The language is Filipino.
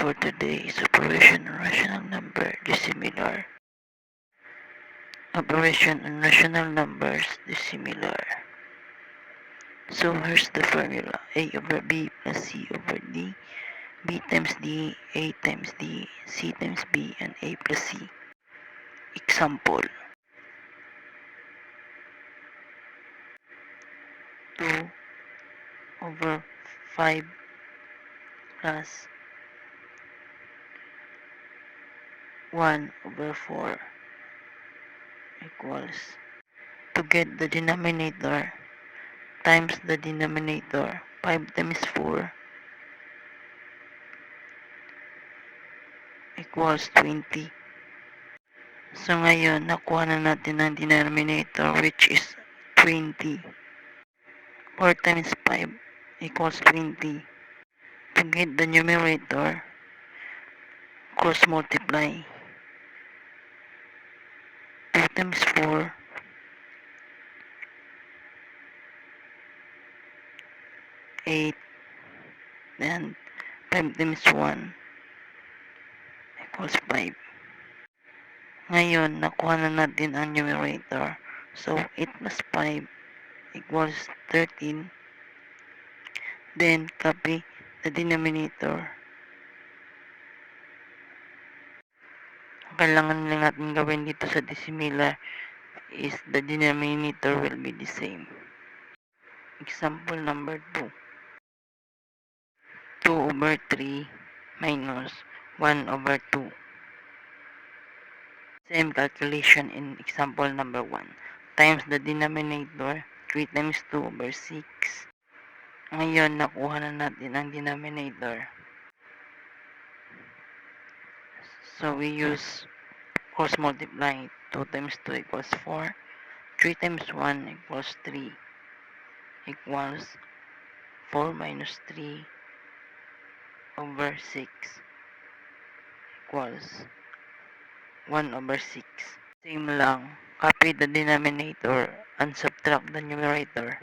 for today is operation on rational number dissimilar. Operation on rational numbers dissimilar. So here's the formula. A over B plus C over D. B times D, A times D, C times B, and A plus C. Example. 2 over 5 plus 1 over 4 equals, to get the denominator, times the denominator. 5 times 4 equals 20. So ngayon, nakuha na natin ang denominator, which is 20. 4 times 5 equals 20. To get the numerator, cross multiply. 2 times 4 8, and 5 times 1 equals 5. Ngayon, nakuha na natin ang numerator. So, 8 plus 5 equals 13. Then, copy the denominator. Ang kailangan lang natin gawin dito sa dissimilar is the denominator will be the same. Example number 2. 2 over 3 minus 1 over 2. Same calculation in example number 1. Times the denominator, 3 times 2 over 6. Ngayon, nakuha na natin ang denominator. So, we use cross multiply. 2 times 2 equals 4. 3 times 1 equals 3. Equals 4 minus 3 over 6 equals 1 over 6. Same lang. Copy the denominator and subtract the numerator.